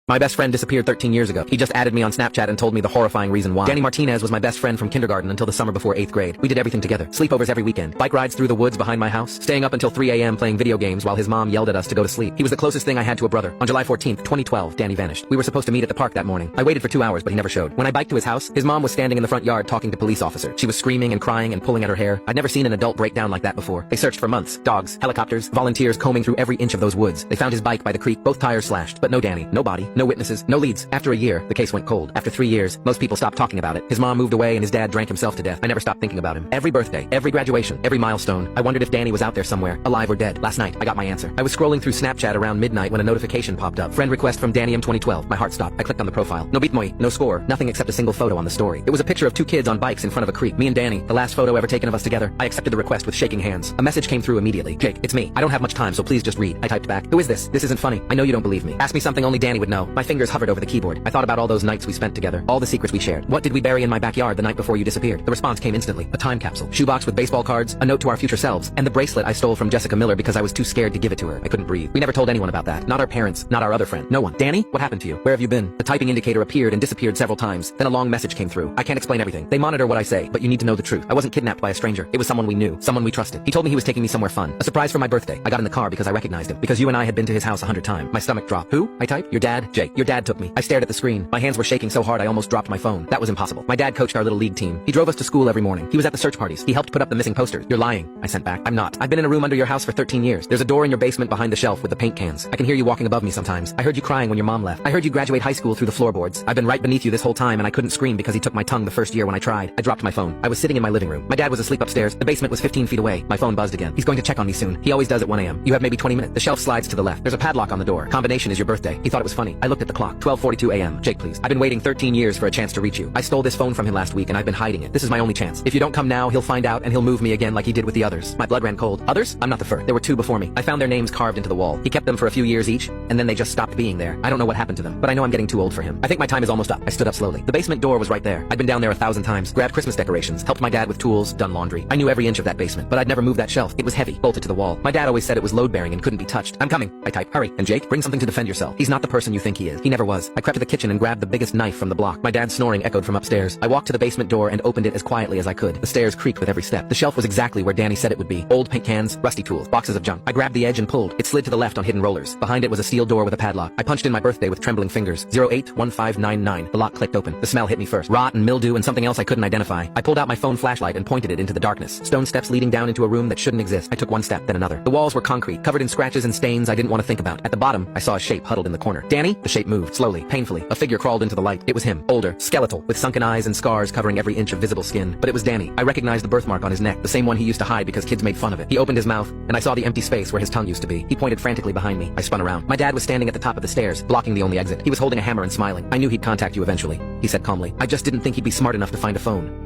My best friend disappeared 13 years ago. He just added me on Snapchat and told me the horrifying reason why. Danny Martinez was my best friend from kindergarten until the summer before 8th grade. We did everything together. Sleepovers every weekend. Bike rides through the woods behind my house. Staying up until 3 a.m. playing video games while his mom yelled at us to go to sleep. He was the closest thing I had to a brother. On July 14th, 2012, Danny vanished. We were supposed to meet at the park that morning. I waited for 2 hours, but he never showed. When I biked to his house, his mom was standing in the front yard talking to police officer. She was screaming and crying and pulling at her hair. I'd never seen an adult break down like that before. They searched for months. Dogs, helicopters, volunteers combing through every inch of those woods. They found his bike by the creek, both tires slashed, but no Danny, no body, no witnesses, no leads. After a year, the case went cold. After 3 years, most people stopped talking about it. His mom moved away and his dad drank himself to death. I never stopped thinking about him. Every birthday, every graduation, every milestone, I wondered if Danny was out there somewhere, alive or dead. Last night, I got my answer. I was scrolling through Snapchat around midnight when a notification popped up. Friend request from Danny M 2012. My heart stopped. I clicked on the profile. No bitmoy, no score, nothing except a single photo on the story. It was a picture of 2 kids on bikes in front of a creek. Me and Danny, the last photo ever taken of us together. I accepted the request with shaking hands. A message came through immediately. Jake, it's me. I don't have much time, so please just read. I typed back. Who is this? This isn't funny. I know you don't believe me. Ask me something only Danny would know. My fingers hovered over the keyboard. I thought about all those nights we spent together. All the secrets we shared. What did we bury in my backyard the night before you disappeared? The response came instantly. A time capsule. Shoebox with baseball cards, a note to our future selves, and the bracelet I stole from Jessica Miller because I was too scared to give it to her. I couldn't breathe. We never told anyone about that. Not our parents, not our other friend. No one. Danny? What happened to you? Where have you been? The typing indicator appeared and disappeared several times. Then a long message came through. I can't explain everything. They monitor what I say, but you need to know the truth. I wasn't kidnapped by a stranger. It was someone we knew. Someone we trusted. He told me he was taking me somewhere fun. A surprise for my birthday. I got in the car because I recognized him. Because you and I had been to his house 100 times. My stomach dropped. Who? I typed. Your dad? Jake. Your dad took me. I stared at the screen. My hands were shaking so hard I almost dropped my phone. That was impossible. My dad coached our little league team. He drove us to school every morning. He was at the search parties. He helped put up the missing posters. You're lying. I sent back. I'm not. I've been in a room under your house for 13 years. There's a door in your basement behind the shelf with the paint cans. I can hear you walking above me sometimes. I heard you crying when your mom left. I heard you graduate high school through the floorboards. I've been right beneath you this whole time and I couldn't scream because he took my tongue the first year when I tried. I dropped my phone. I was sitting in my living room. My dad was asleep upstairs. The basement was 15 feet away. My phone buzzed again. He's going to check on me soon. He always does at 1 a.m. You have maybe 20 minutes. The shelf slides to the left. There's a padlock on the door. Combination is your birthday. He thought it was funny. I looked at the clock. 12:42 a.m. Jake, please. I've been waiting 13 years for a chance to reach you. I stole this phone from him last week and I've been hiding it. This is my only chance. If you don't come now, he'll find out and he'll move me again like he did with the others. My blood ran cold. Others? I'm not the first. There were 2 before me. I found their names carved into the wall. He kept them for a few years each, and then they just stopped being there. I don't know what happened to them, but I know I'm getting too old for him. I think my time is almost up. I stood up slowly. The basement door was right there. I'd been down there 1,000 times, grabbed Christmas decorations, helped my dad with tools, done laundry. I knew every inch of that basement, but I'd never moved that shelf. It was heavy, bolted to the wall. My dad always said it was load-bearing and couldn't be touched. I'm coming. I typed. Hurry. And Jake, bring something to defend yourself. He's not the person you think he is. He never was. I crept to the kitchen and grabbed the biggest knife from the block. My dad's snoring echoed from upstairs. I walked to the basement door and opened it as quietly as I could. The stairs creaked with every step. The shelf was exactly where Danny said it would be. Old paint cans, rusty tools, boxes of junk. I grabbed the edge and pulled. It slid to the left on hidden rollers. Behind it was a steel door with a padlock. I punched in my birthday with trembling fingers. 081599. The lock clicked open. The smell hit me first. Rot and mildew and something else I couldn't identify. I pulled out my phone flashlight and pointed it into the darkness. Stone steps leading down into a room that shouldn't exist. I took one step, then another. The walls were concrete, covered in scratches and stains I didn't want to think about. At the bottom, I saw a shape huddled in the corner. Danny? The shape moved, slowly, painfully. A figure crawled into the light. It was him. Older, skeletal, with sunken eyes and scars covering every inch of visible skin. But it was Danny. I recognized the birthmark on his neck, the same one he used to hide because kids made fun of it. He opened his mouth, and I saw the empty space where his tongue used to be. He pointed frantically behind me. I spun around. My dad was standing at the top of the stairs, blocking the only exit. He was holding a hammer and smiling. I knew he'd contact you eventually, he said calmly. I just didn't think he'd be smart enough to find a phone.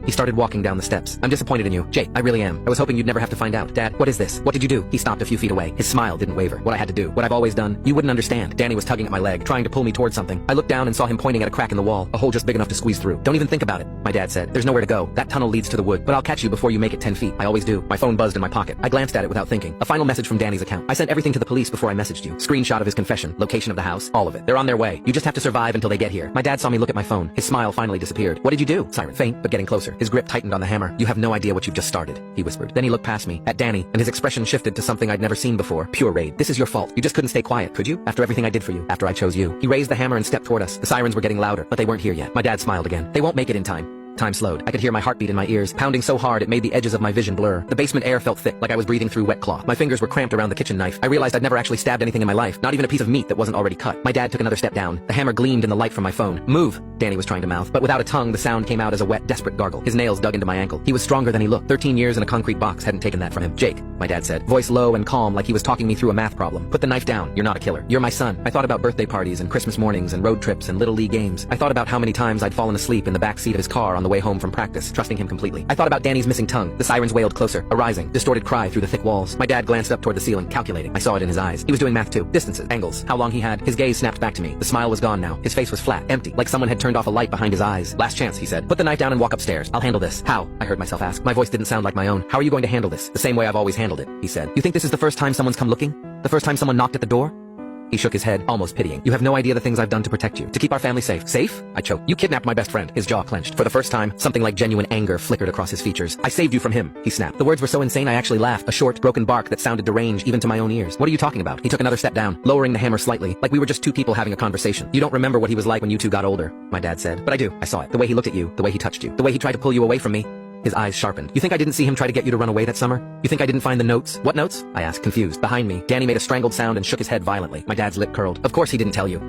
He started walking down the steps. I'm disappointed in you. Jake, I really am. I was hoping you'd never have to find out. Dad, what is this? What did you do? He stopped a few feet away. His smile didn't waver. What I had to do. What I've always done. You wouldn't understand. Danny was tugging at my leg, trying to pull me towards something. I looked down and saw him pointing at a crack in the wall, a hole just big enough to squeeze through. Don't even think about it, my dad said. There's nowhere to go. That tunnel leads to the wood, but I'll catch you before you make it 10 feet. I always do. My phone buzzed in my pocket. I glanced at it without thinking. A final message from Danny's account. I sent everything to the police before I messaged you. Screenshot of his confession, location of the house, all of it. They're on their way. You just have to survive until they get here. My dad saw me look at my phone. His smile finally disappeared. What did you do? Siren. Faint, but getting closer. His grip tightened on the hammer. You have no idea what you've just started, he whispered. Then he looked past me, at Danny, and his expression shifted to something I'd never seen before. Pure rage. This is your fault. You just couldn't stay quiet, could you? After everything I did for you. After I chose you. He raised the hammer and stepped toward us. The sirens were getting louder, but they weren't here yet. My dad smiled again. They won't make it in time. Time slowed. I could hear my heartbeat in my ears, pounding so hard it made the edges of my vision blur. The basement air felt thick, like I was breathing through wet cloth. My fingers were cramped around the kitchen knife. I realized I'd never actually stabbed anything in my life, not even a piece of meat that wasn't already cut. My dad took another step down. The hammer gleamed in the light from my phone. Move, Danny was trying to mouth, but without a tongue, the sound came out as a wet, desperate gargle. His nails dug into my ankle. He was stronger than he looked. 13 years in a concrete box hadn't taken that from him. Jake, my dad said, voice low and calm like he was talking me through a math problem. Put the knife down. You're not a killer. You're my son. I thought about birthday parties and Christmas mornings and road trips and little league games. I thought about how many times I'd fallen asleep in the back seat of his car on the way home from practice, trusting him completely. I thought about Danny's missing tongue. The sirens wailed closer, a rising, distorted cry through the thick walls. My dad glanced up toward the ceiling, calculating. I saw it in his eyes. He was doing math too. Distances, angles, how long he had. His gaze snapped back to me. The smile was gone now. His face was flat, empty, like someone had turned off a light behind his eyes. Last chance, he said. Put the knife down and walk upstairs. I'll handle this. How? I heard myself ask. My voice didn't sound like my own. How are you going to handle this? The same way I've always handled it, he said. You think this is the first time someone's come looking? The first time someone knocked at the door? He shook his head, almost pitying. You have no idea the things I've done to protect you, to keep our family safe. Safe? I choked. You kidnapped my best friend. His jaw clenched. For the first time, something like genuine anger flickered across his features. I saved you from him, he snapped. The words were so insane I actually laughed, a short, broken bark that sounded deranged even to my own ears. What are you talking about? He took another step down, lowering the hammer slightly, like we were just two people having a conversation. You don't remember what he was like when you two got older, my dad said. But I do. I saw it. The way he looked at you, the way he touched you, the way he tried to pull you away from me. His eyes sharpened. You think I didn't see him try to get you to run away that summer? You think I didn't find the notes? What notes? I asked, confused. Behind me, Danny made a strangled sound and shook his head violently. My dad's lip curled. Of course he didn't tell you.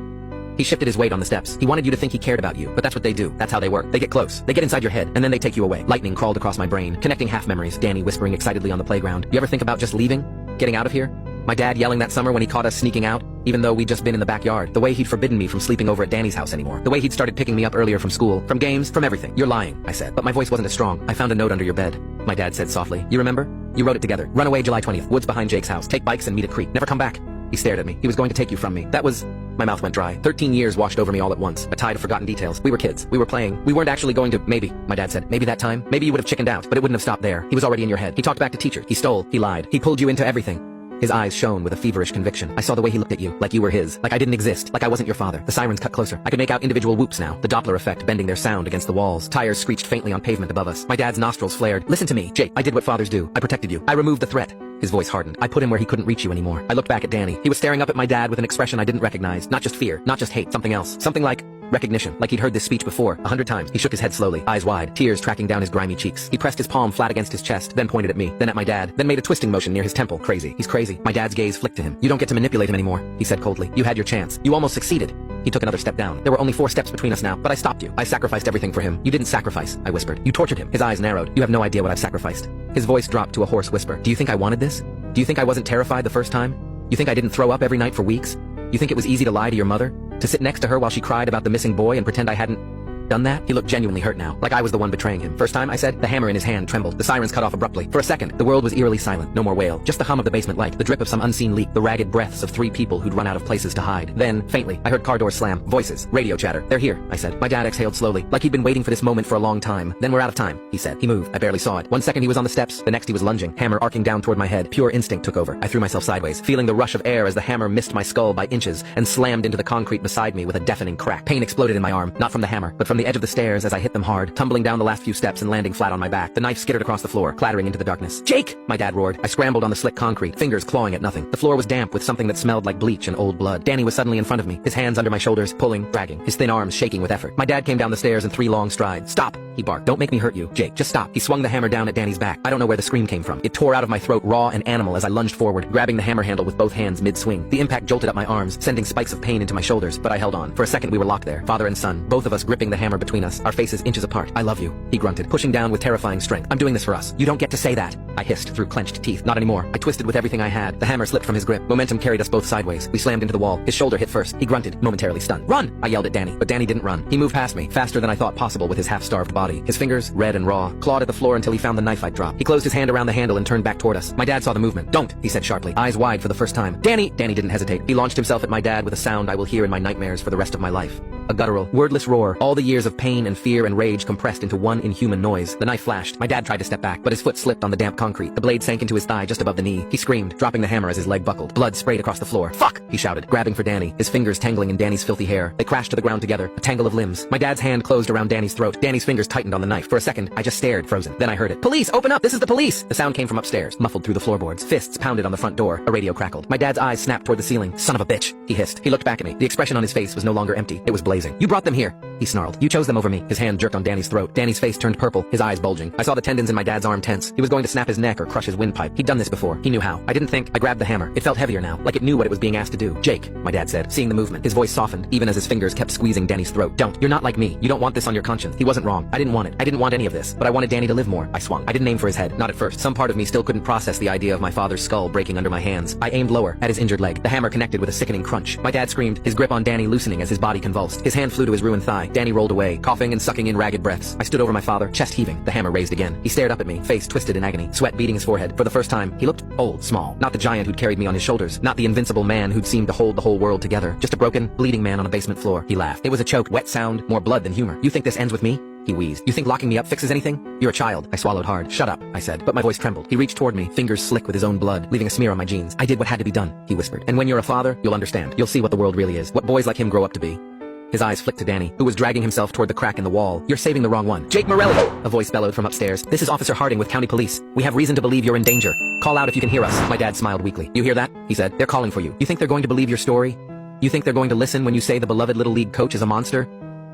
He shifted his weight on the steps. He wanted you to think he cared about you, but that's what they do. That's how they work. They get close. They get inside your head, and then they take you away. Lightning crawled across my brain, connecting half memories, Danny whispering excitedly on the playground. You ever think about just leaving? Getting out of here? My dad yelling that summer when he caught us sneaking out, even though we'd just been in the backyard. The way he'd forbidden me from sleeping over at Danny's house anymore. The way he'd started picking me up earlier from school, from games, from everything. You're lying, I said. But my voice wasn't as strong. I found a note under your bed, my dad said softly. You remember? You wrote it together. Run away July 20th, woods behind Jake's house. Take bikes and meet at creek. Never come back. He stared at me. He was going to take you from me. That was... My mouth went dry. 13 years washed over me all at once. A tide of forgotten details. We were kids. We were playing. We weren't actually going to... Maybe, my dad said. Maybe that time. Maybe you would have chickened out, but it wouldn't have stopped there. He was already in your head. He talked back to teacher. He stole. He lied. He pulled you into everything. His eyes shone with a feverish conviction. I saw the way he looked at you, like you were his, like I didn't exist, like I wasn't your father. The sirens cut closer. I could make out individual whoops now, the Doppler effect bending their sound against the walls. Tires screeched faintly on pavement above us. My dad's nostrils flared. Listen to me, Jake. I did what fathers do. I protected you. I removed the threat. His voice hardened. I put him where he couldn't reach you anymore. I looked back at Danny. He was staring up at my dad with an expression I didn't recognize. Not just fear, not just hate, something else. Something like recognition, like he'd heard this speech before, 100 times. He shook his head slowly, eyes wide, tears tracking down his grimy cheeks. He pressed his palm flat against his chest, then pointed at me, then at my dad, then made a twisting motion near his temple. Crazy. He's crazy. My dad's gaze flicked to him. You don't get to manipulate him anymore, he said coldly. You had your chance. You almost succeeded. He took another step down. There were only 4 steps between us now, but I stopped you. I sacrificed everything for him. You didn't sacrifice, I whispered. You tortured him. His eyes narrowed. You have no idea what I've sacrificed. His voice dropped to a hoarse whisper. Do you think I wanted this? Do you think I wasn't terrified the first time? You think I didn't throw up every night for weeks? You think it was easy to lie to your mother? To sit next to her while she cried about the missing boy and pretend I hadn't done that? He looked genuinely hurt now, like I was the one betraying him. First time, I said. The hammer in his hand trembled. The sirens cut off abruptly. For a second, the world was eerily silent. No more wail. Just the hum of the basement light, the drip of some unseen leak, the ragged breaths of 3 people who'd run out of places to hide. Then, faintly, I heard car doors slam. Voices. Radio chatter. They're here, I said. My dad exhaled slowly, like he'd been waiting for this moment for a long time. Then we're out of time, he said. He moved. I barely saw it. 1 second he was on the steps, the next he was lunging, hammer arcing down toward my head. Pure instinct took over. I threw myself sideways, feeling the rush of air as the hammer missed my skull by inches and slammed into the concrete beside me with a deafening crack. Pain exploded in my arm, not from the hammer, but from the edge of the stairs as I hit them hard, tumbling down the last few steps and landing flat on my back. The knife skittered across the floor, clattering into the darkness. Jake! My dad roared. I scrambled on the slick concrete, fingers clawing at nothing. The floor was damp with something that smelled like bleach and old blood. Danny was suddenly in front of me, his hands under my shoulders, pulling, dragging, his thin arms shaking with effort. My dad came down the stairs in 3 long strides. Stop! He barked. Don't make me hurt you, Jake. Just stop. He swung the hammer down at Danny's back. I don't know where the scream came from. It tore out of my throat raw and animal as I lunged forward, grabbing the hammer handle with both hands mid-swing. The impact jolted up my arms, sending spikes of pain into my shoulders, but I held on. For a second we were locked there, father and son, both of us gripping the hammer between us, our faces inches apart. I love you, he grunted, pushing down with terrifying strength. I'm doing this for us. You don't get to say that, I hissed through clenched teeth. Not anymore. I twisted with everything I had. The hammer slipped from his grip. Momentum carried us both sideways. We slammed into the wall. His shoulder hit first. He grunted, momentarily stunned. Run! I yelled at Danny, but Danny didn't run. He moved past me, faster than I thought possible with his half-starved body. His fingers, red and raw, clawed at the floor until he found the knife I'd dropped. He closed his hand around the handle and turned back toward us. My dad saw the movement. Don't, he said sharply, eyes wide for the first time. Danny! Danny didn't hesitate. He launched himself at my dad with a sound I will hear in my nightmares for the rest of my life. A guttural, wordless roar, all the years of pain and fear and rage compressed into one inhuman noise. The knife flashed. My dad tried to step back, but his foot slipped on the damp concrete. The blade sank into his thigh just above the knee. He screamed, dropping the hammer as his leg buckled. Blood sprayed across the floor. Fuck! He shouted, grabbing for Danny, his fingers tangling in Danny's filthy hair. They crashed to the ground together, a tangle of limbs. My dad's hand closed around Danny's throat. Danny's fingers tightened on the knife. For a second, I just stared, frozen. Then I heard it. Police! Open up! This is the police! The sound came from upstairs, muffled through the floorboards. Fists pounded on the front door. A radio crackled. My dad's eyes snapped toward the ceiling. Son of a bitch! He hissed. He looked back at me. The expression on his face was no longer empty. It was blazing. You brought them here! He snarled. You chose them over me. His hand jerked on Danny's throat. Danny's face turned purple, his eyes bulging. I saw the tendons in my dad's arm tense. He was going to snap his neck or crush his windpipe. He'd done this before. He knew how. I didn't think. I grabbed the hammer. It felt heavier now, like it knew what it was being asked to do. Jake, my dad said, seeing the movement. His voice softened, even as his fingers kept squeezing Danny's throat. Don't. You're not like me. You don't want this on your conscience. He wasn't wrong. I didn't want it. I didn't want any of this. But I wanted Danny to live more. I swung. I didn't aim for his head. Not at first. Some part of me still couldn't process the idea of my father's skull breaking under my hands. I aimed lower, at his injured leg. The hammer connected with a sickening crunch. My dad screamed, his grip on Danny loosening as his body convulsed. His hand flew to his ruined thigh. Danny rolled away, coughing and sucking in ragged breaths. I stood over my father, chest heaving. The hammer raised again. He stared up at me, face twisted in agony, sweat beading his forehead. For the first time, he looked old, small. Not the giant who'd carried me on his shoulders. Not the invincible man who'd seemed to hold the whole world together. Just a broken, bleeding man on a basement floor. He laughed. It was a choked, wet sound, more blood than humor. You think this ends with me? he wheezed. You think locking me up fixes anything? You're a child. I swallowed hard. Shut up, I said, but my voice trembled. He reached toward me, fingers slick with his own blood, leaving a smear on my jeans. I did what had to be done, he whispered. And when you're a father, you'll understand. You'll see what the world really is, what boys like him grow up to be. His eyes flicked to Danny, who was dragging himself toward the crack in the wall. You're saving the wrong one. Jake Morelli! A voice bellowed from upstairs. This is Officer Harding with County Police. We have reason to believe you're in danger. Call out if you can hear us. My dad smiled weakly. You hear that? He said. They're calling for you. You think they're going to believe your story? You think they're going to listen when you say the beloved Little League coach is a monster?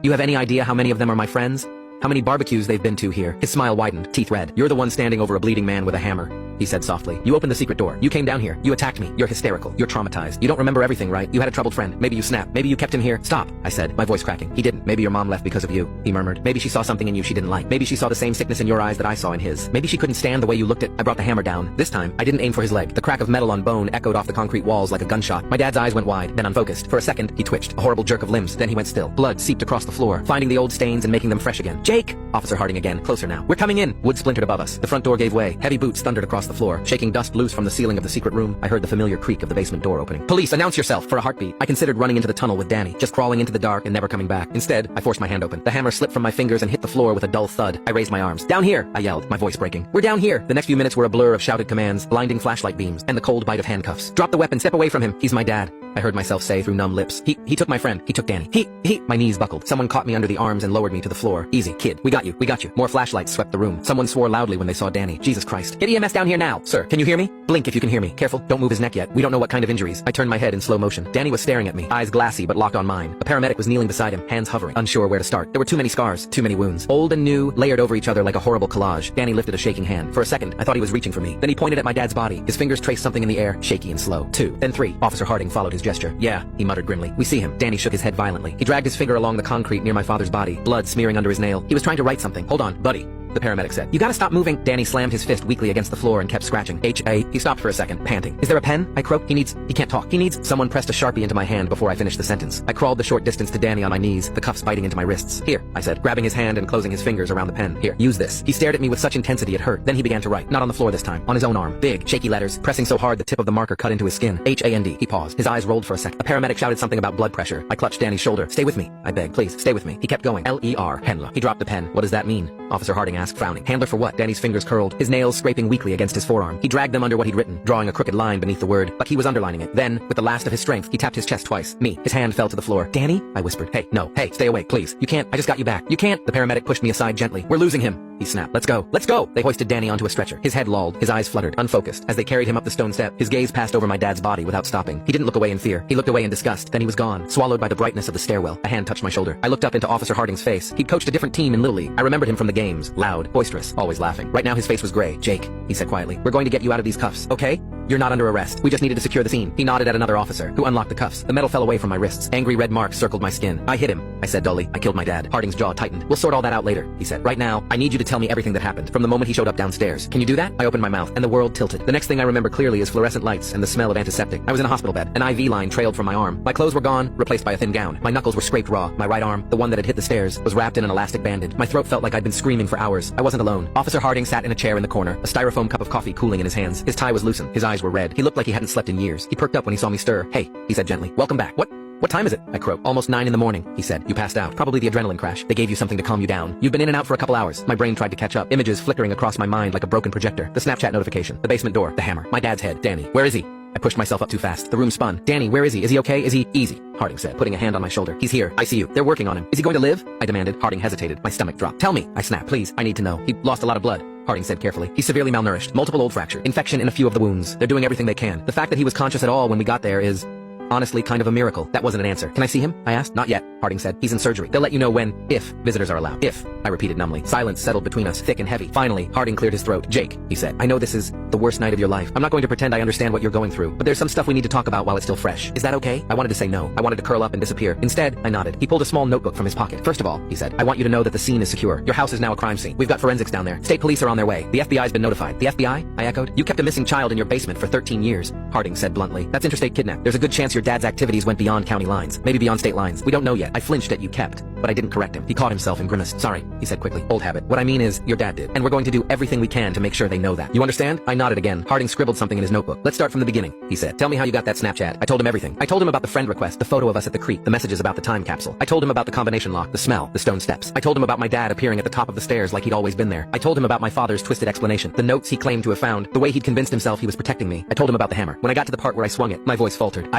You have any idea how many of them are my friends? How many barbecues they've been to here? His smile widened, teeth red. You're the one standing over a bleeding man with a hammer, he said softly. You opened the secret door. You came down here. You attacked me. You're hysterical. You're traumatized. You don't remember everything, right? You had a troubled friend. Maybe you snapped. Maybe you kept him here. Stop, I said, my voice cracking. He didn't. Maybe your mom left because of you, he murmured. Maybe she saw something in you she didn't like. Maybe she saw the same sickness in your eyes that I saw in his. Maybe she couldn't stand the way you looked at. I brought the hammer down. This time, I didn't aim for his leg. The crack of metal on bone echoed off the concrete walls like a gunshot. My dad's eyes went wide, then unfocused. For a second, he twitched. A horrible jerk of limbs. Then he went still. Blood seeped across the floor, finding the old stains and making them fresh again. Jake! Officer Harding again. Closer now. We're coming in. Wood splintered above us. The front door gave way. Heavy boots thundered across the floor, shaking dust loose from the ceiling of the secret room. I heard the familiar creak of the basement door opening. Police, announce yourself! For a heartbeat, I considered running into the tunnel with Danny, just crawling into the dark and never coming back. Instead, I forced my hand open. The hammer slipped from my fingers and hit the floor with a dull thud. I raised my arms. Down here! I yelled, my voice breaking. We're down here! The next few minutes were a blur of shouted commands, blinding flashlight beams, and the cold bite of handcuffs. Drop the weapon, step away from him. He's my dad, I heard myself say through numb lips. He took my friend. He took Danny. My knees buckled. Someone caught me under the arms and lowered me to the floor. Easy, kid. We got you. We got you. More flashlights swept the room. Someone swore loudly when they saw Danny. Jesus Christ. Get EMS down here now. Sir, can you hear me? Blink if you can hear me. Careful, don't move his neck yet. We don't know what kind of injuries. I turned my head in slow motion. Danny was staring at me, eyes glassy but locked on mine. A paramedic was kneeling beside him, hands hovering, unsure where to start. There were too many scars, too many wounds. Old and new, layered over each other like a horrible collage. Danny lifted a shaking hand. For a second, I thought he was reaching for me. Then he pointed at my dad's body. His fingers traced something in the air, shaky and slow. 2, then 3. Officer Harding followed his gesture. Yeah, he muttered grimly. We see him. Danny shook his head violently. He dragged his finger along the concrete near my father's body, blood smearing under his nail. He was trying to write something. Hold on, buddy, the paramedic said. You gotta stop moving. Danny slammed his fist weakly against the floor and kept scratching. H.A. He stopped for a second, panting. Is there a pen? I croaked. He can't talk. Someone pressed a Sharpie into my hand before I finished the sentence. I crawled the short distance to Danny on my knees, the cuffs biting into my wrists. Here, I said, grabbing his hand and closing his fingers around the pen. Here, use this. He stared at me with such intensity it hurt. Then he began to write. Not on the floor this time. On his own arm. Big, shaky letters, pressing so hard the tip of the marker cut into his skin. H-A-N-D. He paused. His eyes rolled for a second. A paramedic shouted something about blood pressure. I clutched Danny's shoulder. Stay with me, I begged. Please, stay with me. He kept going. L-E-R. Handler. He dropped the pen. What does that mean? Officer Harding asked, frowning. Handler for what? Danny's fingers curled, his nails scraping weakly against his forearm. He dragged them under what he'd written, drawing a crooked line beneath the word, but he was underlining it. Then, with the last of his strength, he tapped his chest twice. Me. His hand fell to the floor. Danny? I whispered. Hey, no. Hey, stay awake, please. You can't. I just got you back. You can't. The paramedic pushed me aside gently. We're losing him, he snapped. Let's go. Let's go. They hoisted Danny onto a stretcher. His head lolled, his eyes fluttered, unfocused. As they carried him up the stone step, his gaze passed over my dad's body without stopping. He didn't look away in fear. He looked away in disgust. Then he was gone, swallowed by the brightness of the stairwell. A hand touched my shoulder. I looked up into Officer Harding's face. He'd coached a different team in Little League. I remembered him from the games. Loud, boisterous, always laughing. Right now his face was gray. Jake, he said quietly, we're going to get you out of these cuffs, okay? You're not under arrest. We just needed to secure the scene. He nodded at another officer, who unlocked the cuffs. The metal fell away from my wrists. Angry red marks circled my skin. I hit him, I said dully. I killed my dad. Harding's jaw tightened. We'll sort all that out later, he said. Right now, I need you to tell me everything that happened, from the moment he showed up downstairs. Can you do that? I opened my mouth, and the world tilted. The next thing I remember clearly is fluorescent lights and the smell of antiseptic. I was in a hospital bed. An IV line trailed from my arm. My clothes were gone, replaced by a thin gown. My knuckles were scraped raw. My right arm, the one that had hit the stairs, was wrapped in an elastic bandage. My throat felt like I'd been screaming for hours. I wasn't alone. Officer Harding sat in a chair in the corner, a styrofoam cup of coffee cooling in his hands. His tie was loosened. His eyes were red. He looked like he hadn't slept in years. He perked up when he saw me stir. Hey, he said gently. Welcome back. What time is it? I croaked. Almost 9 in the morning, he said. You passed out. Probably the adrenaline crash. They gave you something to calm you down. You've been in and out for a couple hours. My brain tried to catch up. Images flickering across my mind like a broken projector. The Snapchat notification. The basement door. The hammer. My dad's head. Danny. Where is he? I pushed myself up too fast. The room spun. Danny, where is he? Is he okay? Is he easy? Harding said, putting a hand on my shoulder. He's here. I see you. They're working on him. Is he going to live? I demanded. Harding hesitated. My stomach dropped. Tell me. I snapped. Please. I need to know. He lost a lot of blood. Harding said carefully. He's severely malnourished. Multiple old fractures. Infection in a few of the wounds. They're doing everything they can. The fact that he was conscious at all when we got there is honestly kind of a miracle. That wasn't an answer. Can I see him? I asked. Not yet, Harding said. He's in surgery. They'll let you know if visitors are allowed. If, I repeated numbly. Silence settled between us, thick and heavy. Finally, Harding cleared his throat. Jake, he said, I know this is the worst night of your life. I'm not going to pretend I understand what you're going through, but there's some stuff we need to talk about while it's still fresh. Is that okay? I wanted to say no. I wanted to curl up and disappear. Instead, I nodded. He pulled a small notebook from his pocket. First of all, he said, I want you to know that the scene is secure. Your house is now a crime scene. We've got forensics down there. State police are on their way. The FBI's been notified. The FBI? I echoed. You kept a missing child in your basement for 13 years, Harding said bluntly. That's interstate kidnap. There's a good chance your dad's activities went beyond county lines, maybe beyond state lines. We don't know yet. I flinched at you kept. but I didn't correct him. He caught himself and grimaced. Sorry, he said quickly. Old habit. What I mean is, your dad did. And we're going to do everything we can to make sure they know that. You understand? I nodded again. Harding scribbled something in his notebook. Let's start from the beginning, he said. Tell me how you got that Snapchat. I told him everything. I told him about the friend request, the photo of us at the creek, the messages about the time capsule. I told him about the combination lock, the smell, the stone steps. I told him about my dad appearing at the top of the stairs like he'd always been there. I told him about my father's twisted explanation, the notes he claimed to have found, the way he'd convinced himself he was protecting me. I told him about the hammer. When I got to the part where I swung it, my voice faltered.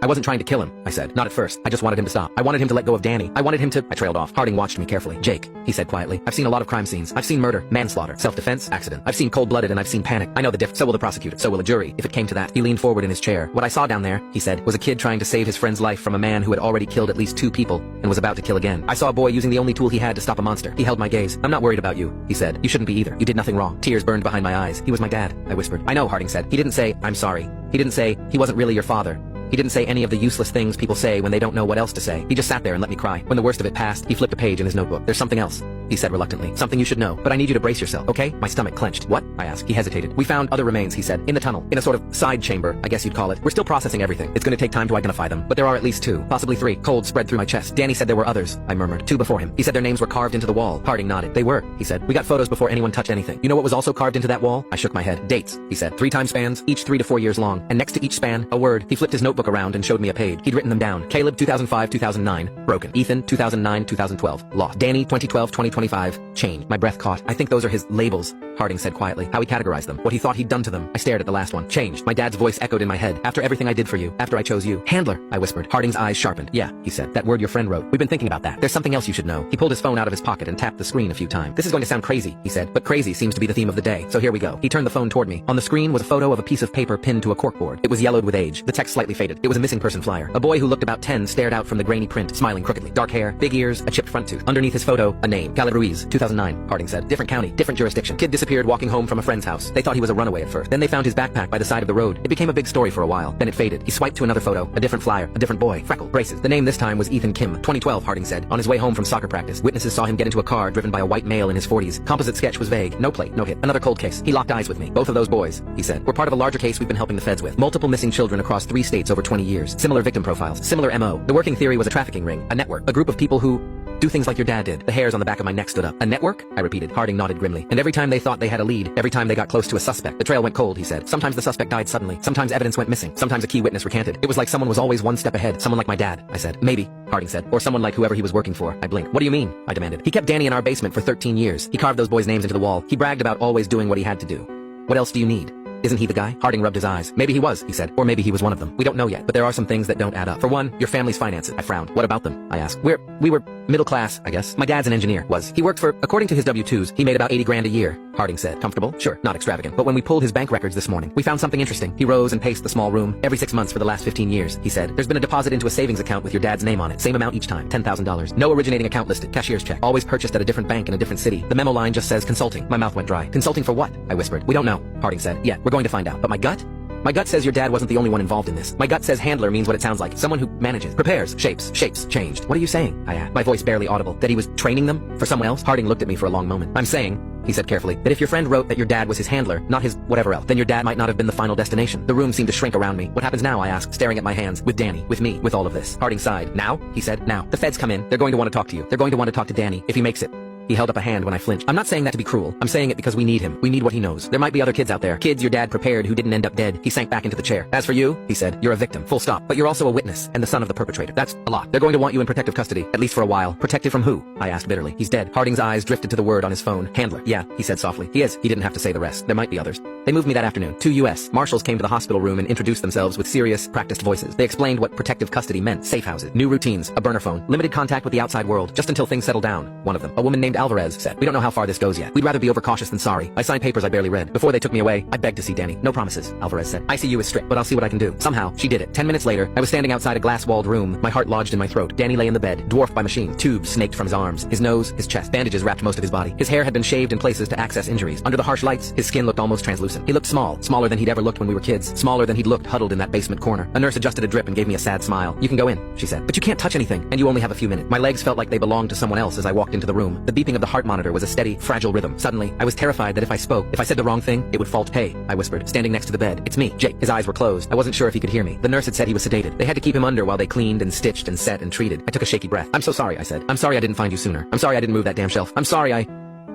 I wasn't trying to kill him, I said. Not at first. I just wanted him to stop. I wanted him to let go of Danny. I wanted him to... I trailed off. Harding watched me carefully. Jake, he said quietly. I've seen a lot of crime scenes. I've seen murder, manslaughter, self-defense, accident. I've seen cold-blooded and I've seen panic. I know the difference. So will the prosecutor. So will a jury, if it came to that. He leaned forward in his chair. What I saw down there, he said, was a kid trying to save his friend's life from a man who had already killed at least 2 people and was about to kill again. I saw a boy using the only tool he had to stop a monster. He held my gaze. I'm not worried about you, he said. You shouldn't be either. You did nothing wrong. Tears burned behind my eyes. He was my dad, I whispered. I know, Harding said. He didn't say, I'm sorry. He didn't say, he wasn't really your father. He didn't say any of the useless things people say when they don't know what else to say. He just sat there and let me cry. When the worst of it passed, he flipped a page in his notebook. There's something else, he said reluctantly. Something you should know, but I need you to brace yourself, okay? My stomach clenched. What? I asked. He hesitated. We found other remains, he said, in the tunnel, in a sort of side chamber, I guess you'd call it. We're still processing everything. It's gonna take time to identify them, but there are at least 2, possibly 3. Cold spread through my chest. Danny said there were others, I murmured. 2 before him. He said their names were carved into the wall. Harding nodded. They were, he said. We got photos before anyone touched anything. You know what was also carved into that wall? I shook my head. Dates, he said. 3 time spans, each 3 to 4 years long, and next to each span, a word. He flipped his notebook around and showed me a page. He'd written them down. Caleb 2005-2009, broken. Ethan 2009-2012, lost. Danny 2012-2025, changed. My breath caught. I think those are his labels, Harding said quietly. How he categorized them, what he thought he'd done to them. I stared at the last one. Changed. My dad's voice echoed in my head. After everything I did for you, after I chose you. Handler, I whispered. Harding's eyes sharpened. Yeah, he said. That word your friend wrote. We've been thinking about that. There's something else you should know. He pulled his phone out of his pocket and tapped the screen a few times. This is going to sound crazy, he said, but crazy seems to be the theme of the day. So here we go. He turned the phone toward me. On the screen was a photo of a piece of paper pinned to a corkboard. It was yellowed with age. The text slightly faded. It was a missing person flyer. A boy who looked about 10 stared out from the grainy print, smiling crookedly. Dark hair, big ears, a chipped front tooth. Underneath his photo, a name. Caleb Ruiz, 2009, Harding said. Different county, different jurisdiction. Kid disappeared walking home from a friend's house. They thought he was a runaway at first. Then they found his backpack by the side of the road. It became a big story for a while. Then it faded. He swiped to another photo. A different flyer. A different boy. Freckled. Braces. The name this time was Ethan Kim. 2012, Harding said. On his way home from soccer practice, witnesses saw him get into a car driven by a white male in his 40s. Composite sketch was vague. No plate, no hit. Another cold case. He locked eyes with me. Both of those boys, he said, were part of a larger case we've been helping the feds with. Multiple missing children across 3 states over 20 years. Similar victim profiles. Similar MO. The working theory was a trafficking ring. A network. A group of people who do things like your dad did. The hairs on the back of my neck stood up. A network? I repeated. Harding nodded grimly. And every time they thought they had a lead, every time they got close to a suspect, the trail went cold, he said. Sometimes the suspect died suddenly. Sometimes evidence went missing. Sometimes a key witness recanted. It was like someone was always one step ahead. Someone like my dad, I said. Maybe, Harding said. Or someone like whoever he was working for. I blinked. What do you mean? I demanded. He kept Danny in our basement for 13 years. He carved those boys' names into the wall. He bragged about always doing what he had to do. What else do you need? Isn't he the guy? Harding rubbed his eyes. Maybe he was, he said. Or maybe he was one of them. We don't know yet, but there are some things that don't add up. For one, your family's finances. I frowned. What about them? I asked. We were middle class, I guess. My dad's an engineer. He worked for, according to his W-2s, he made about 80 grand a year. Harding said. Comfortable? Sure, not extravagant. But when we pulled his bank records this morning, we found something interesting. He rose and paced the small room. Every 6 months for the last 15 years, he said. There's been a deposit into a savings account with your dad's name on it. Same amount each time. $10,000. No originating account listed. Cashier's check. Always purchased at a different bank in a different city. The memo line just says consulting. My mouth went dry. Consulting for what? I whispered. We don't know, Harding said. Yeah, we're going to find out. But my gut? My gut says your dad wasn't the only one involved in this. My gut says handler means what it sounds like. Someone who manages, prepares, shapes, changed. What are you saying? I asked, my voice barely audible. That he was training them for someone else? Harding looked at me for a long moment. I'm saying, he said carefully, that if your friend wrote that your dad was his handler, not his whatever else, then your dad might not have been the final destination. The room seemed to shrink around me. What happens now? I asked, staring at my hands. With Danny, with me, with all of this. Harding sighed. Now? He said. Now. The feds come in. They're going to want to talk to you. They're going to want to talk to Danny, if he makes it. He held up a hand when I flinched. I'm not saying that to be cruel. I'm saying it because we need him. We need what he knows. There might be other kids out there. Kids your dad prepared who didn't end up dead. He sank back into the chair. As for you, he said, you're a victim. Full stop. But you're also a witness and the son of the perpetrator. That's a lot. They're going to want you in protective custody, at least for a while. Protected from who? I asked bitterly. He's dead. Harding's eyes drifted to the word on his phone. Handler. Yeah, he said softly. He is. He didn't have to say the rest. There might be others. They moved me that afternoon. 2 U.S. Marshals came to the hospital room and introduced themselves with serious, practiced voices. They explained what protective custody meant. Safe houses, new routines, a burner phone, limited contact with the outside world, just until things settle down. One of them, a woman named Alvarez, said, we don't know how far this goes yet. We'd rather be overcautious than sorry. I signed papers I barely read. Before they took me away, I begged to see Danny. No promises, Alvarez said. ICU is strict, but I'll see what I can do. Somehow, she did it. 10 minutes later, I was standing outside a glass-walled room, my heart lodged in my throat. Danny lay in the bed, dwarfed by machine. Tubes snaked from his arms, his nose, his chest. Bandages wrapped most of his body. His hair had been shaved in places to access injuries. Under the harsh lights, his skin looked almost translucent. person. He looked small, smaller than he'd ever looked when we were kids, smaller than he'd looked huddled in that basement corner. A nurse adjusted a drip and gave me a sad smile. "You can go in," she said, "but you can't touch anything, and you only have a few minutes." My legs felt like they belonged to someone else as I walked into the room. The beeping of the heart monitor was a steady, fragile rhythm. Suddenly, I was terrified that if I spoke, if I said the wrong thing, it would falter. "Hey," I whispered, standing next to the bed. "It's me, Jake." His eyes were closed. I wasn't sure if he could hear me. The nurse had said he was sedated. They had to keep him under while they cleaned and stitched and set and treated. I took a shaky breath. "I'm so sorry," I said. "I'm sorry I didn't find you sooner. I'm sorry I didn't move that damn shelf. I'm sorry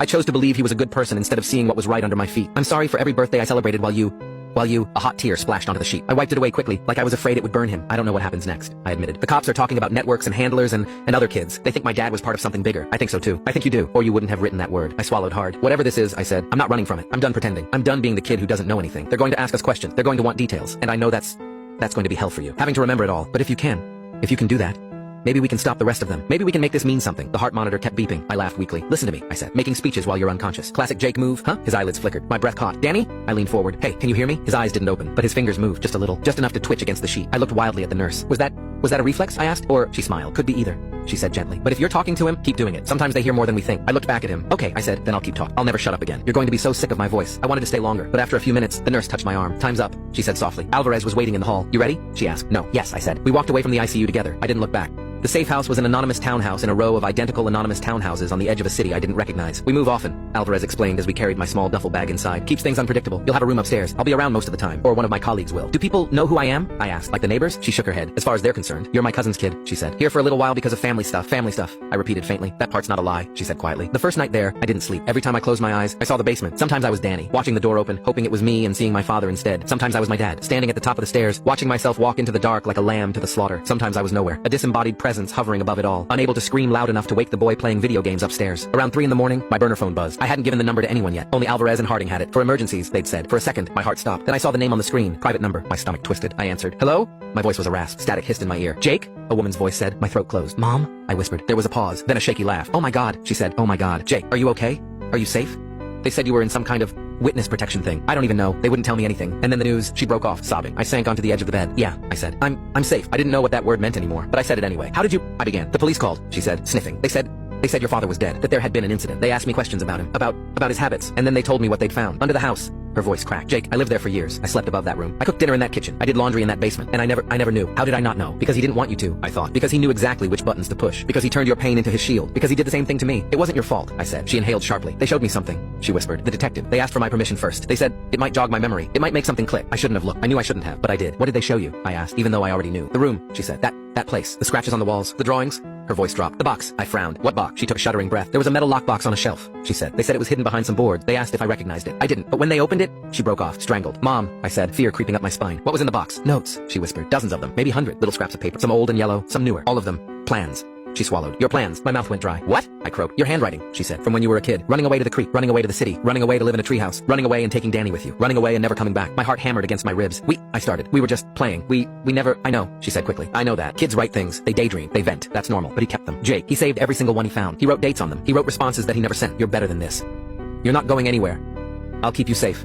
I chose to believe he was a good person instead of seeing what was right under my feet. I'm sorry for every birthday I celebrated while you, a hot tear splashed onto the sheet. I wiped it away quickly, like I was afraid it would burn him. "I don't know what happens next," I admitted. "The cops are talking about networks and handlers and other kids. They think my dad was part of something bigger." "I think so too." "I think you do, or you wouldn't have written that word." I swallowed hard. "Whatever this is," I said, "I'm not running from it. I'm done pretending. I'm done being the kid who doesn't know anything. They're going to ask us questions. They're going to want details. And I know that's going to be hell for you, having to remember it all. But if you can do that, maybe we can stop the rest of them. Maybe we can make this mean something." The heart monitor kept beeping. I laughed weakly. "Listen to me," I said, "making speeches while you're unconscious. Classic Jake move, huh?" His eyelids flickered. My breath caught. "Danny?" I leaned forward. "Hey, can you hear me?" His eyes didn't open, but his fingers moved just a little, just enough to twitch against the sheet. I looked wildly at the nurse. Was that a reflex?" I asked. "Or," she smiled, "could be either," she said gently. "But if you're talking to him, keep doing it. Sometimes they hear more than we think." I looked back at him. "Okay," I said, "then I'll keep talking. I'll never shut up again. You're going to be so sick of my voice." I wanted to stay longer, but after a few minutes, the nurse touched my arm. "Time's up," she said softly. Alvarez was waiting in the hall. "You ready?" she asked. "No." "Yes," I said. We walked away from the ICU together. I didn't look back. The safe house was an anonymous townhouse in a row of identical anonymous townhouses on the edge of a city I didn't recognize. "We move often," Alvarez explained as we carried my small duffel bag inside. "Keeps things unpredictable. You'll have a room upstairs. I'll be around most of the time. Or one of my colleagues will." "Do people know who I am?" I asked. "Like the neighbors?" She shook her head. "As far as they're concerned, you're my cousin's kid," she said. "Here for a little while because of family stuff." "Family stuff," I repeated faintly. "That part's not a lie," she said quietly. "The first night there, I didn't sleep. Every time I closed my eyes, I saw the basement. Sometimes I was Danny, watching the door open, hoping it was me and seeing my father instead. Sometimes I was my dad, standing at the top of the stairs, watching myself walk into the dark like a lamb to the slaughter. Sometimes I was nowhere, a disembodied presence hovering above it all, unable to scream loud enough to wake the boy playing video games upstairs. Around 3 a.m, my burner phone buzzed. I hadn't given the number to anyone yet. Only Alvarez and Harding had it. For emergencies, they'd said. For a second, my heart stopped. Then I saw the name on the screen. Private number. My stomach twisted. I answered. "Hello?" My voice was a rasp. Static hissed in my ear. "Jake?" A woman's voice said. My throat closed. "Mom?" I whispered. There was a pause, then a shaky laugh. "Oh my God," she said. "Oh my God. Jake, are you okay? Are you safe? They said you were in some kind of witness protection thing. I don't even know. They wouldn't tell me anything." And then the news. She broke off, sobbing. I sank onto the edge of the bed. "Yeah," I said. I'm safe." I didn't know what that word meant anymore, but I said it anyway. "How did you—" I began. "The police called," she said, sniffing. They said your father was dead, that there had been an incident. They asked me questions about him, about his habits, and then they told me what they'd found. Under the house." Her voice cracked. "Jake, I lived there for years. I slept above that room. I cooked dinner in that kitchen. I did laundry in that basement. And I never knew. How did I not know? Because he didn't want you to, I thought. Because he knew exactly which buttons to push. Because he turned your pain into his shield. Because he did the same thing to me. It wasn't your fault," I said. She inhaled sharply. "They showed me something," she whispered. "The detective. They asked for my permission first. They said it might jog my memory. It might make something click. I shouldn't have looked. I knew I shouldn't have, but I did." "What did they show you?" I asked, even though I already knew. "The room," she said. That place. The scratches on the walls. The drawings." Her voice dropped. "The box." I frowned. "What box?" She took a shuddering breath. "There was a metal lockbox on a shelf," she said. "They said it was hidden behind some boards. They asked if I recognized it. I didn't. But when they opened it," she broke off, strangled. "Mom," I said, fear creeping up my spine. "What was in the box?" "Notes," she whispered. "Dozens of them. Maybe 100. Little scraps of paper. Some old and yellow, some newer. All of them. Plans." She swallowed. "Your plans." My mouth went dry. "What?" I croaked. "Your handwriting," she said. "From when you were a kid. Running away to the creek. Running away to the city. Running away to live in a treehouse. Running away and taking Danny with you. Running away and never coming back." My heart hammered against my ribs. I started. "We were just playing. We never—" "I know," she said quickly. "I know that. Kids write things. They daydream. They vent. That's normal. But he kept them. Jake, he saved every single one he found. He wrote dates on them. He wrote responses that he never sent. You're better than this. You're not going anywhere. I'll keep you safe."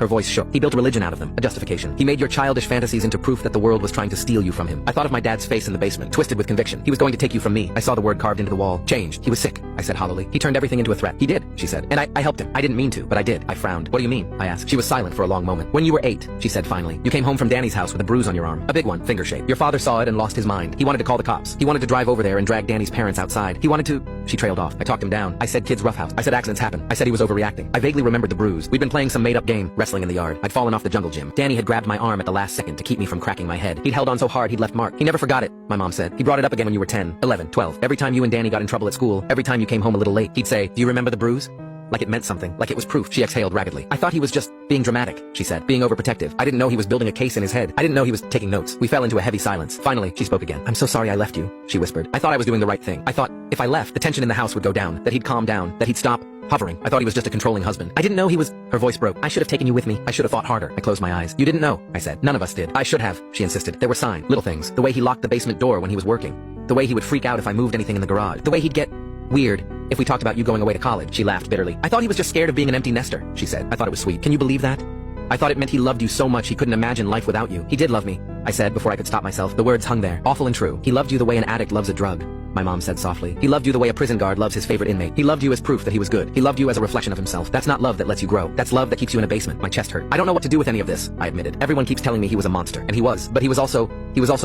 Her voice shook. "He built a religion out of them, a justification. He made your childish fantasies into proof that the world was trying to steal you from him." I thought of my dad's face in the basement, twisted with conviction. He was going to take you from me. I saw the word carved into the wall. "Changed. He was sick," I said hollowly. "He turned everything into a threat." "He did," she said. "And I helped him. I didn't mean to, but I did." I frowned. "What do you mean?" I asked. She was silent for a long moment. "When you were 8, she said finally, you came home from Danny's house with a bruise on your arm. A big one, finger shape. Your father saw it and lost his mind. He wanted to call the cops. He wanted to drive over there and drag Danny's parents outside. He wanted to—" She trailed off. I talked him down. I said kids roughhouse. I said accidents happen. I said he was overreacting. I vaguely remembered the bruise. We'd been playing some made-up game, wrestling in the yard. I'd fallen off the jungle gym. Danny had grabbed my arm at the last second to keep me from cracking my head. He'd held on so hard he'd left mark. He never forgot it, my mom said. He brought it up again when you were 10, 11, 12. Every time you and Danny got in trouble at school, every time you came home a little late, he'd say, "Do you remember the bruise?" Like it meant something, like it was proof. She exhaled raggedly. "I thought he was just being dramatic," she said, "being overprotective. I didn't know he was building a case in his head. I didn't know he was taking notes." We fell into a heavy silence. Finally, she spoke again. "I'm so sorry I left you," she whispered. "I thought I was doing the right thing. I thought if I left, the tension in the house would go down, that he'd calm down, that he'd stop hovering. I thought he was just a controlling husband. I didn't know he was—" Her voice broke. "I should have taken you with me. I should have fought harder." I closed my eyes. "You didn't know," I said. "None of us did." "I should have," she insisted. "There were signs, little things. The way he locked the basement door when he was working. The way he would freak out if I moved anything in the garage. The way he'd get weird if we talked about you going away to college." She laughed bitterly. "I thought he was just scared of being an empty nester," she said. I thought it was sweet. "Can you believe that? I thought it meant he loved you so much he couldn't imagine life without you." "He did love me," I said before I could stop myself. The words hung there, awful and true. "He loved you the way an addict loves a drug. my mom said softly. He loved you the way a prison guard loves his favorite inmate. He loved you as proof that he was good. He loved you as a reflection of himself. That's not love that lets you grow. That's love that keeps you in a basement. My chest hurt. I don't know what to do with any of this, I admitted. Everyone keeps telling me he was a monster, and he was, but he was also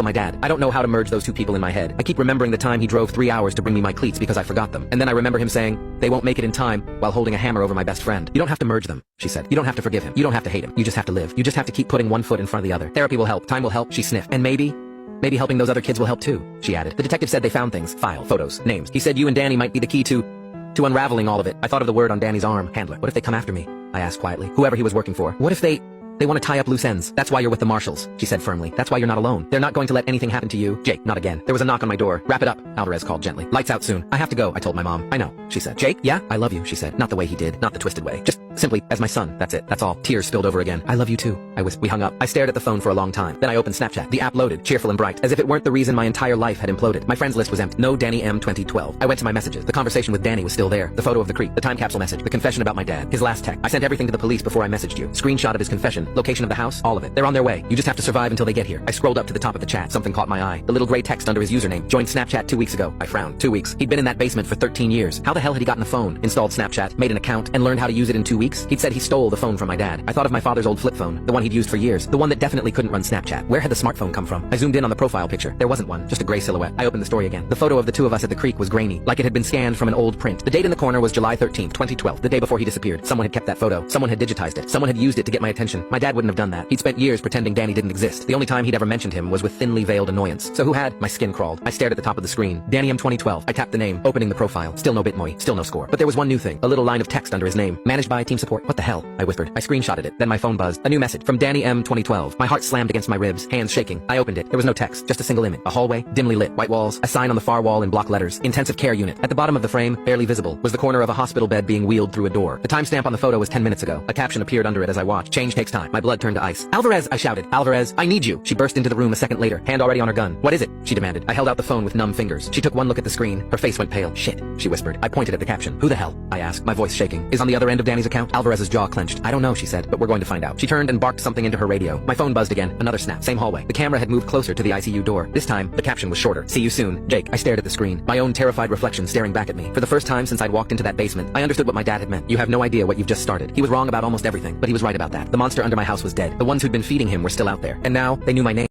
my dad. I don't know how to merge those two people in my head. I keep remembering the time he drove 3 hours to bring me my cleats because I forgot them. And then I remember him saying, "They won't make it in time," while holding a hammer over my best friend. You don't have to merge them, she said. You don't have to forgive him. You don't have to hate him. You just have to live. You just have to keep putting one foot in front of the other. Therapy will help. Time will help, she sniffed. And maybe helping those other kids will help too, she added. The detective said they found things, file, photos, names. He said you and Danny might be the key to unraveling all of it. I thought of the word on Danny's arm, handler. What if they come after me? I asked quietly. Whoever he was working for. What if they want to tie up loose ends? That's why you're with the marshals, she said firmly. That's why you're not alone. They're not going to let anything happen to you. Jake, not again. There was a knock on my door. Wrap it up, Alvarez called gently. Lights out soon. I have to go, I told my mom. I know, she said. Jake? Yeah? I love you, she said. Not the way he did. Not the twisted way. Just simply as my son. That's it. That's all. Tears spilled over again. I love you too, I whispered. We hung up. I stared at the phone for a long time. Then I opened Snapchat. The app loaded, cheerful and bright, as if it weren't the reason my entire life had imploded. My friends list was empty. No Danny M 2012. I went to my messages. The conversation with Danny was still there. The photo of the creek, the time capsule message, the confession about my dad, his last text. I sent everything to the police before I messaged you. Screenshot of his confession, location of the house, all of it. They're on their way. You just have to survive until they get here. I scrolled up to the top of the chat. Something caught my eye. The little gray text under his username. Joined Snapchat 2 weeks ago. I frowned. 2 weeks. He'd been in that basement for 13 years. How the hell had he gotten a phone, installed Snapchat, made an account, and learned how to use it in 2 weeks? He'd said he stole the phone from my dad. I thought of my father's old flip phone, the one he'd used for years, the one that definitely couldn't run Snapchat. Where had the smartphone come from? I zoomed in on the profile picture. There wasn't one, just a gray silhouette. I opened the story again. The photo of the two of us at the creek was grainy, like it had been scanned from an old print. The date in the corner was July 13th, 2012, the day before he disappeared. Someone had kept that photo. Someone had digitized it. Someone had used it to get my attention. My dad wouldn't have done that. He'd spent years pretending Danny didn't exist. The only time he'd ever mentioned him was with thinly veiled annoyance. So who had? My skin crawled. I stared at the top of the screen. Danny M 2012. I tapped the name, opening the profile. Still no Bitmoy. Still no score. But there was one new thing. A little line of text under his name. Managed by team support. What the hell? I whispered. I screenshotted it. Then my phone buzzed. A new message from Danny M 2012. My heart slammed against my ribs, hands shaking. I opened it. There was no text, just a single image. A hallway, dimly lit, white walls, a sign on the far wall in block letters. Intensive care unit. At the bottom of the frame, barely visible, was the corner of a hospital bed being wheeled through a door. The timestamp on the photo was 10 minutes ago. A caption appeared under it as I watched. Change takes time. My blood turned to ice. Alvarez, I shouted. Alvarez, I need you. She burst into the room a second later, hand already on her gun. What is it? She demanded. I held out the phone with numb fingers. She took one look at the screen. Her face went pale. Shit, she whispered. I pointed at the caption. Who the hell? I asked, my voice shaking. Is on the other end of Danny's account? Alvarez's jaw clenched. I don't know, she said, but we're going to find out. She turned and barked something into her radio. My phone buzzed again. Another snap. Same hallway. The camera had moved closer to the ICU door. This time, the caption was shorter. See you soon, Jake. I stared at the screen, my own terrified reflection staring back at me. For the first time since I'd walked into that basement, I understood what my dad had meant. You have no idea what you've just started. He was wrong about almost everything, but he was right about that. The monster under my house was dead. The ones who'd been feeding him were still out there. And now, they knew my name.